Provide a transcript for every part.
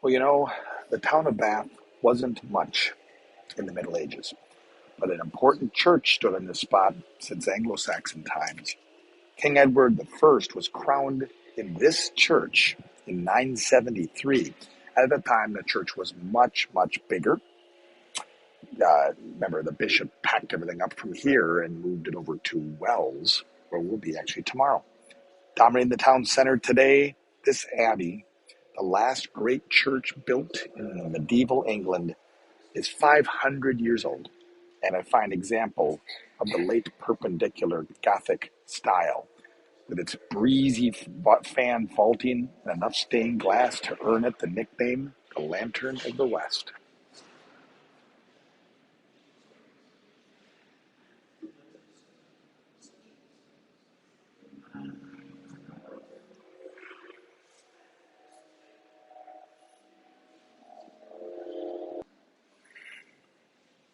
Well, the town of Bath wasn't much in the Middle Ages, but an important church stood in this spot since Anglo-Saxon times. King Edward I was crowned in this church in 973. At the time, the church was much, much bigger. Remember, the bishop packed everything up from here and moved it over to Wells, where we'll be actually tomorrow. Dominating the town center today, this abbey, the last great church built in medieval England, is 500 years old, and a fine example of the late perpendicular Gothic style, with its breezy fan vaulting and enough stained glass to earn it the nickname, the Lantern of the West.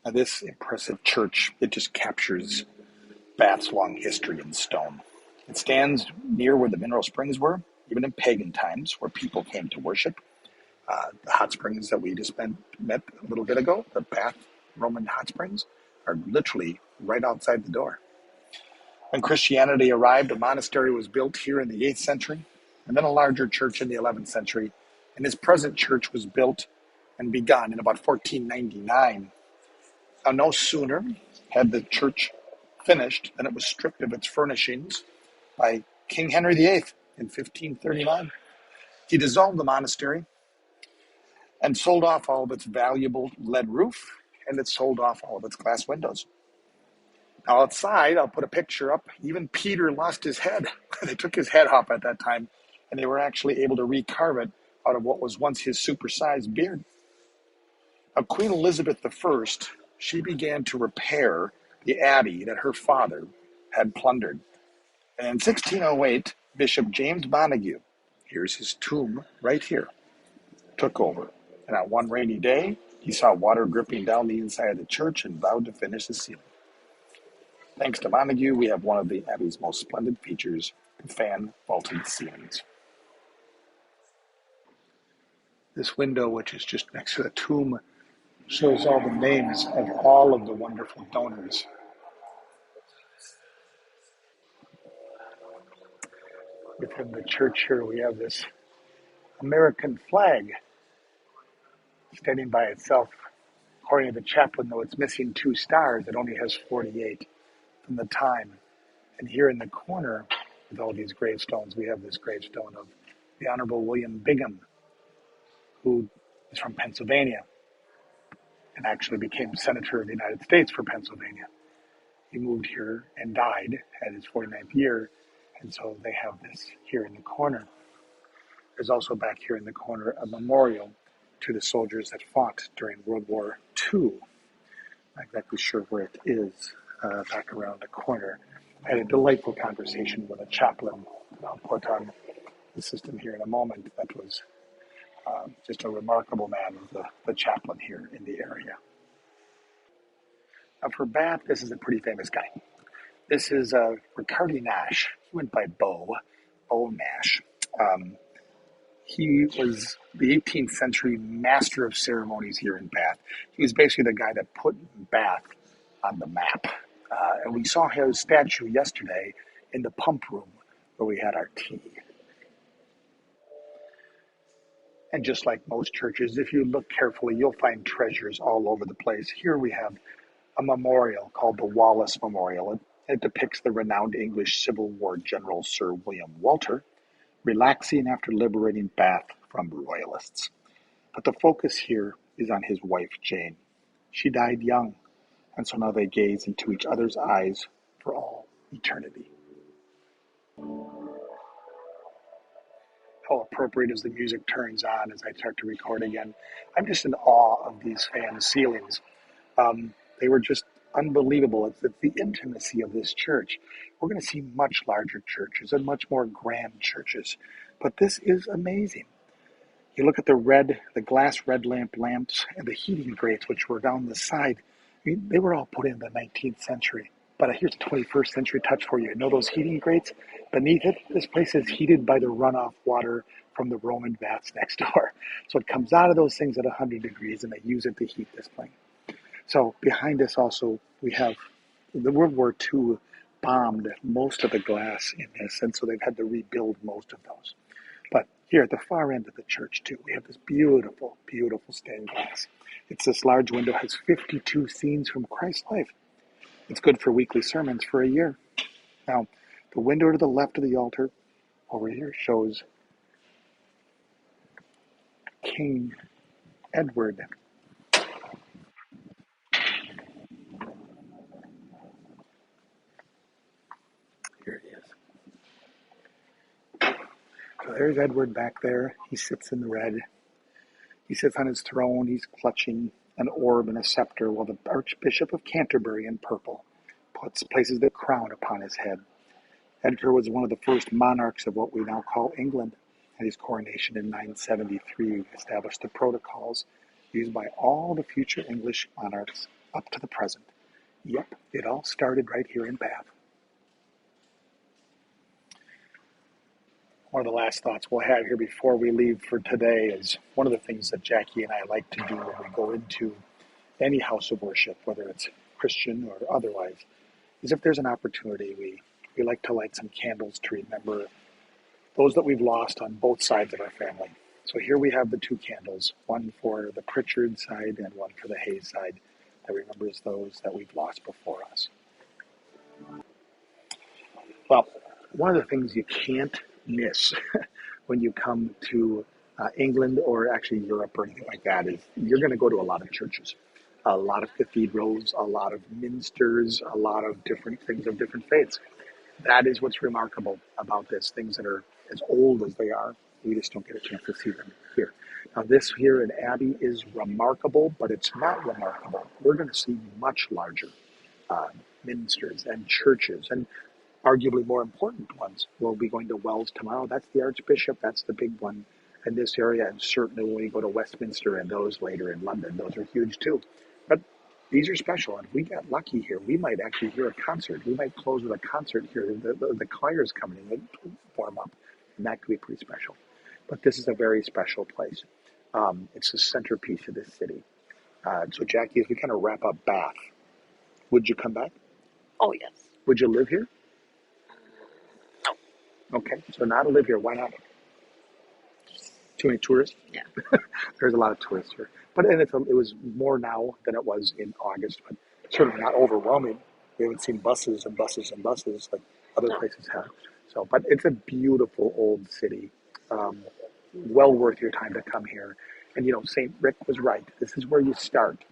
Now, this impressive church, it just captures Bath's long history in stone. It stands near where the mineral springs were, even in pagan times, where people came to worship. The hot springs that we just met a little bit ago, the Bath Roman hot springs, are literally right outside the door. When Christianity arrived, a monastery was built here in the 8th century, and then a larger church in the 11th century. And this present church was built and begun in about 1499. Now, no sooner had the church finished than it was stripped of its furnishings by King Henry VIII in 1539. He dissolved the monastery and sold off all of its valuable lead roof, and it sold off all of its glass windows. Now outside, I'll put a picture up, even Peter lost his head. They took his head off at that time, and they were actually able to recarve it out of what was once his supersized beard. Now, Queen Elizabeth I, she began to repair the abbey that her father had plundered. And in 1608, Bishop James Montague, here's his tomb right here, took over. And on one rainy day, he saw water dripping down the inside of the church and vowed to finish the ceiling. Thanks to Montague, we have one of the Abbey's most splendid features, the fan vaulted ceilings. This window, which is just next to the tomb, shows all the names of all of the wonderful donors. Within the church here, we have this American flag standing by itself. According to the chaplain, though it's missing 2 stars, it only has 48 from the time. And here in the corner, with all these gravestones, we have this gravestone of the Honorable William Bingham, who is from Pennsylvania and actually became Senator of the United States for Pennsylvania. He moved here and died at his 49th year, and so they have this here in the corner. There's also back here in the corner a memorial to the soldiers that fought during World War II. Not exactly sure where it is, back around the corner. I had a delightful conversation with a chaplain. I'll put on the system here in a moment. That was just a remarkable man, the chaplain here in the area. Now for Bath, this is a pretty famous guy. This is Ricardi Nash. He went by Bo Nash. He was the 18th century master of ceremonies here in Bath. He was basically the guy that put Bath on the map. And we saw his statue yesterday in the pump room where we had our tea. And just like most churches, if you look carefully, you'll find treasures all over the place. Here we have a memorial called the Wallace Memorial. It depicts the renowned English Civil War General Sir William Walter relaxing after liberating Bath from the Royalists. But the focus here is on his wife, Jane. She died young, and so now they gaze into each other's eyes for all eternity. How appropriate as the music turns on as I start to record again. I'm just in awe of these fan ceilings. They were just unbelievable. It's the intimacy of this church. We're going to see much larger churches and much more grand churches, but this is amazing. You look at the glass red lamps and the heating grates, which were down the side. I mean, they were all put in the 19th century. But here's a 21st century touch for you. You know those heating grates? Beneath it, this place is heated by the runoff water from the Roman baths next door. So it comes out of those things at 100 degrees, and they use it to heat this plane. So behind us also, we have the World War II bombed most of the glass in this, and so they've had to rebuild most of those. But here at the far end of the church too, we have this beautiful, beautiful stained glass. It's this large window, has 52 scenes from Christ's life. It's good for weekly sermons for a year. Now, the window to the left of the altar over here shows King Edward. Here he is. So there's Edward back there. He sits in the red. He sits on his throne. He's clutching an orb and a scepter, while the Archbishop of Canterbury in purple places the crown upon his head. Edgar was one of the first monarchs of what we now call England. At his coronation in 973, established the protocols used by all the future English monarchs up to the present. Yep, it all started right here in Bath. One of the last thoughts we'll have here before we leave for today is one of the things that Jackie and I like to do when we go into any house of worship, whether it's Christian or otherwise, is if there's an opportunity, we like to light some candles to remember those that we've lost on both sides of our family. So here we have the two candles, one for the Pritchard side and one for the Hayes side, that remembers those that we've lost before us. Well, one of the things you can't miss when you come to England or actually Europe or anything like that is you're going to go to a lot of churches, a lot of cathedrals, a lot of minsters, a lot of different things of different faiths. That is what's remarkable about this, things that are as old as they are. We just don't get a chance to see them here. Now, this here in Abbey is remarkable, but it's not remarkable. We're going to see much larger ministers and churches, and arguably more important ones. We'll be going to Wells tomorrow. That's the Archbishop. That's the big one in this area. And certainly when we go to Westminster and those later in London, those are huge too. But these are special. And if we get lucky here, we might actually hear a concert. We might close with a concert here. The choir's coming in and warm up. And that could be pretty special. But this is a very special place. It's the centerpiece of this city. So Jackie, as we kind of wrap up Bath, would you come back? Oh, yes. Would you live here? No. Okay, so now to live here, why not? Too many tourists? Yeah. There's a lot of tourists here. But and it was more now than it was in August, but certainly not overwhelming. We haven't seen buses and buses and buses like other places have. So, but it's a beautiful old city. Well worth your time to come here. And St. Rick was right. This is where you start.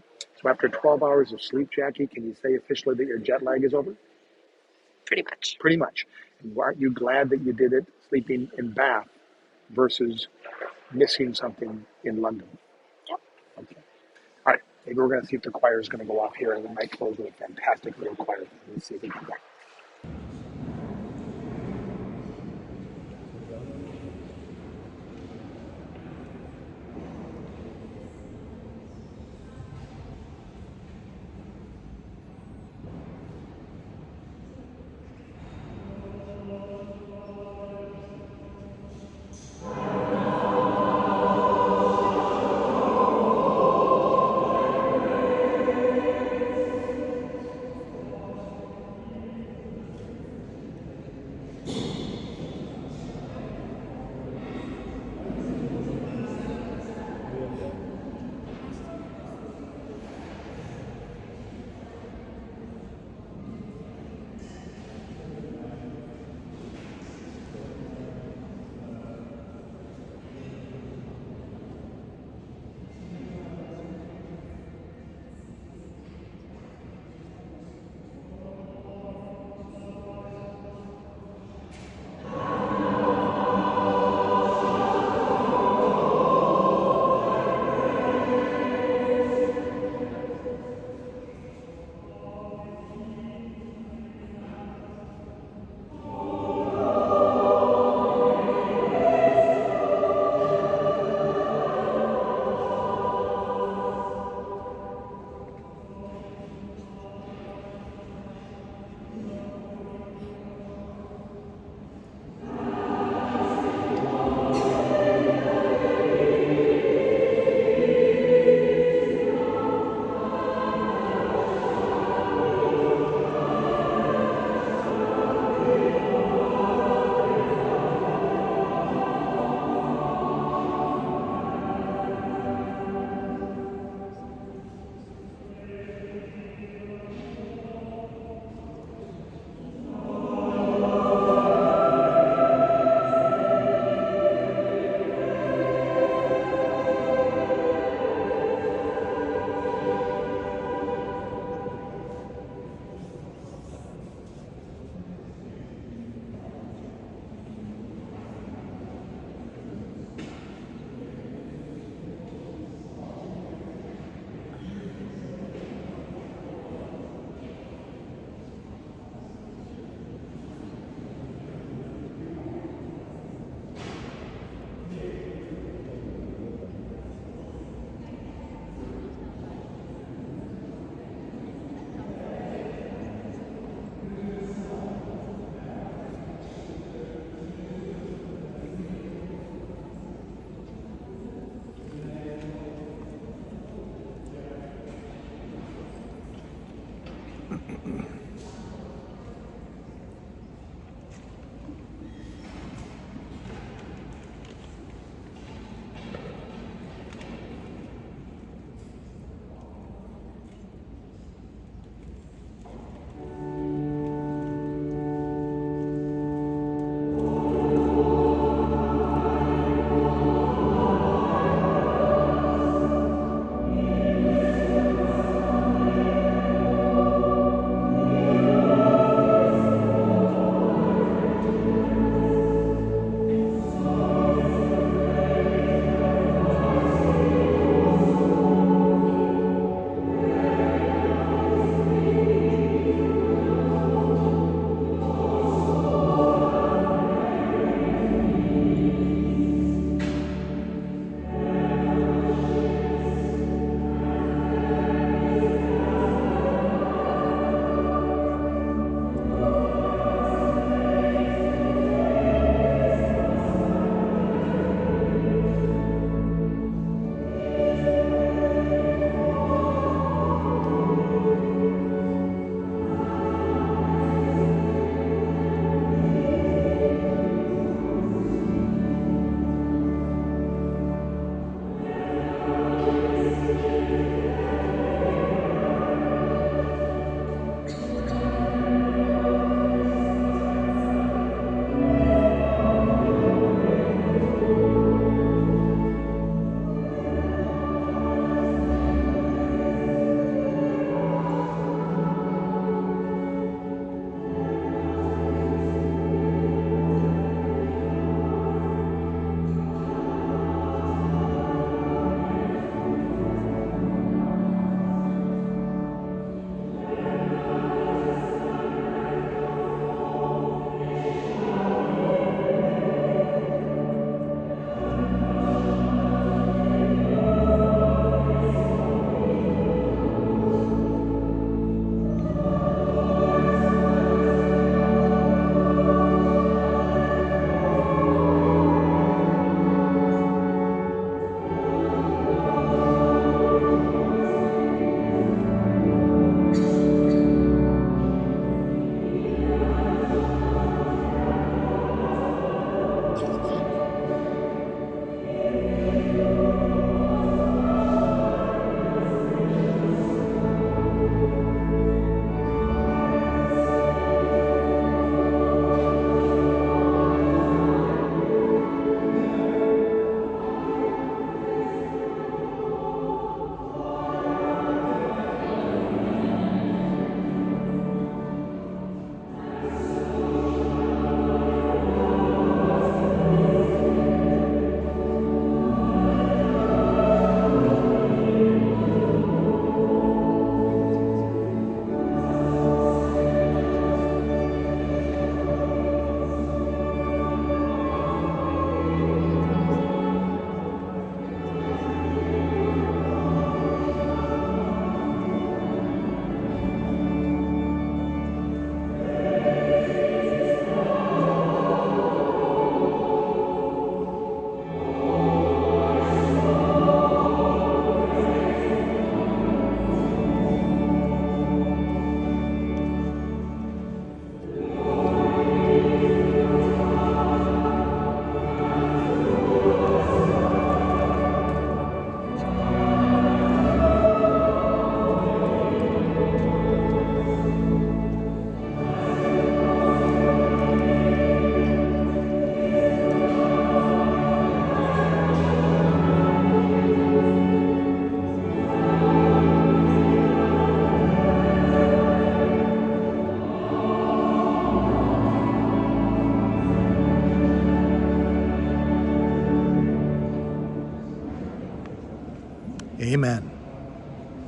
So after 12 hours of sleep, Jackie, can you say officially that your jet lag is over? Pretty much. Pretty much. And aren't you glad that you did it sleeping in Bath versus missing something in London? Yep. Okay. All right. Maybe we're going to see if the choir is going to go off here, and we might close with a fantastic little choir. Let's see if we can go.